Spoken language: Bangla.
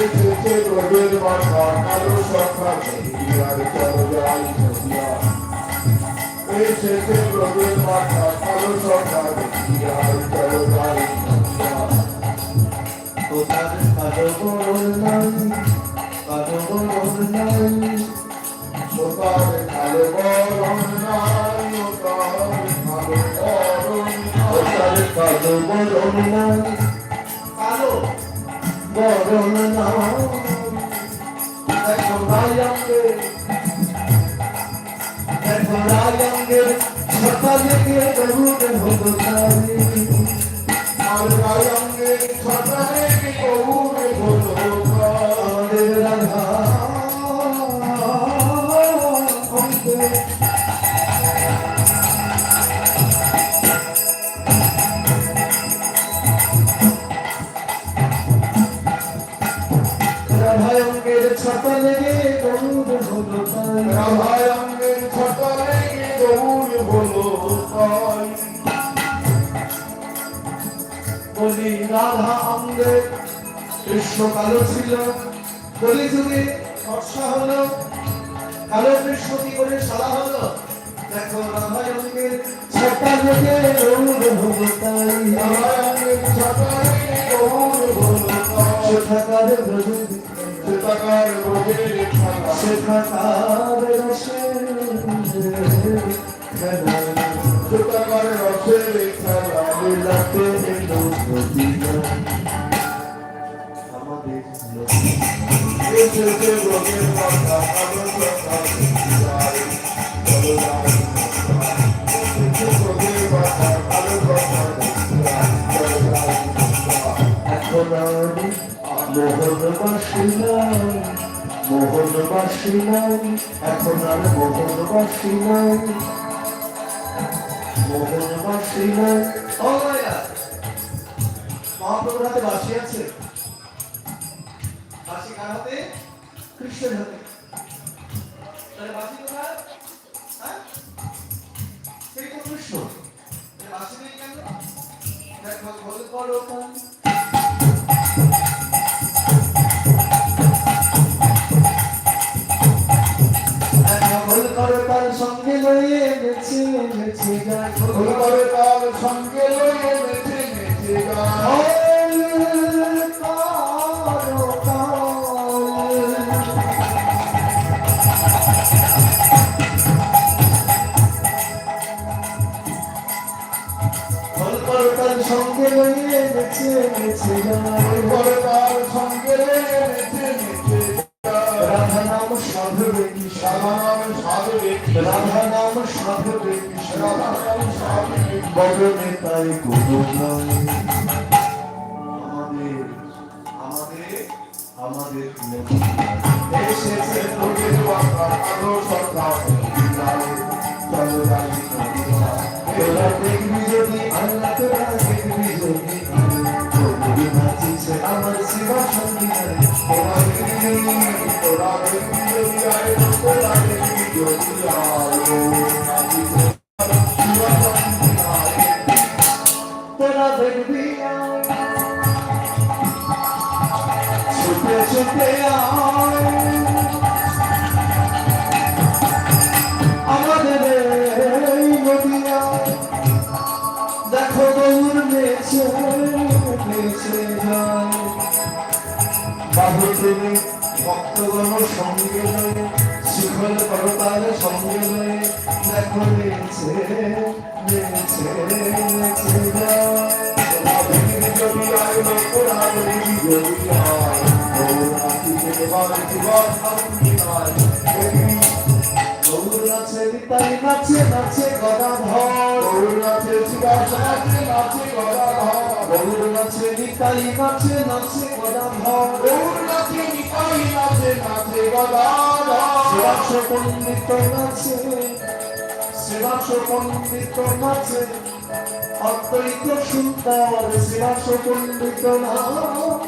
এসেছে রোদের মাথা কালো সখা আর চলো যাই সখিয়া এসেছে রোদের মাথা কালো সখা আর চলো যাই সখিয়া কোথার কালো বরণ নাই কালো বরণ নাই ওতার কালো বরণ নাই ওতার কালো বরণ নাই কালো বরণ নাই দেখো রায়ঙ্গে ছটা লেগে গরুড় হলো তারি আর রায়ঙ্গে ছটা লেগে গরুড় হলো আমাদের রাধা রাধায়ঙ্গের ছটা লেগে গরুড় হলো তারি রায়ঙ্গের ছটা লেগে গরুড় হলো তাই বলি রাধা অঙ্গে কৃষ্ণ কালো ছিল কলি যুগে ফর্সা হলো কালো কৃষ্ণ কি করে সাদা হলো দেখো রাধা অঙ্গে ছটা লেগে গরুড় হলো তাই রায়ঙ্গের ছটা লেগে গরুড় হলো তাই সেখাকার ব্রজে সেটাকার রোগের খেলা সেখাকার রসে খেলা সেটাকার রসের খেলা লীলাতে এলো প্রতিভা আমাদের এসেছে রোগের মাথা কালো সখা আর চলো যাই এসেছে রোগের মাথা কালো সখা আর চলো যাই এখন আমি মোহনবাসী নাই মোহনবাসী নাই এখন আর মোহনবাসী নাই মোহনবাসী নাই ও ভাইয়া মহাপ্রভুর হাতে বাঁশি আছে বাঁশি কার হাতে কৃষ্ণের হাতে তাহলে বাঁশি কোথায় হ্যাঁ সেই তো কৃষ্ণ বাঁশি নেই কেন দেখো ভোল করো কান ভোল করো তার সঙ্গে লইয়ে গেছে গেছে গান ভুল করে তার সঙ্গে লইয়ে নেচে নেচে গান সঙ্গে লইয়ে গেছে গেছে ভুল করে তার সঙ্গে লইয়ে নেচে নেচে গান রাধা নাম সাধবে কৃষ্ণ রাধা নাম সাধবে রাধা নাম সাধবে কৃষ্ণ রাধা নাম সাধবে বদনে তাই কোনো নাই আমাদের আমাদের আমাদের এসেছে রোগের মাথা কালো সখা চলো যাই সখিয়া তোরা দেখবি যদি আল্লাহ তোরা দেখবি যদি তোদের নাচিছে আমার শিবা সঙ্গীত তোরা দেখবি তোরা দেখবি যদি আয় তোরা দেখবি যদি আলো নাচিছে শিবা সঙ্গীত তোরা দেখবি ছুটে ছুটে আমাদের এই নদিয়া দেখো দৌড় নেছে নেছে যায় বাহু তুমি ভক্তগণ সঙ্গে লয়ে শিখল করতাল সঙ্গে লয়ে দেখো নেছে নেছে নেছে যায় তোরা দেখবি যদি আয় তোরা দেখবি যদি আয় তোরা নাচিছে এবার শিবা সঙ্গীত দেখবি গৌর নাচে নিতাই নাচে নাচে গদাধর গৌর নাচে শিবা নাচে নাচে গদাধর গৌর নাচে নিতাই নাচে নাচে গদাধর গৌর নাচে নিতাই নাচে নাচে গদাধর শিবাস পণ্ডিত নাচে শিবাস পণ্ডিত নাচে অদ্বৈত সুন্দর শিবাস পণ্ডিত নাচে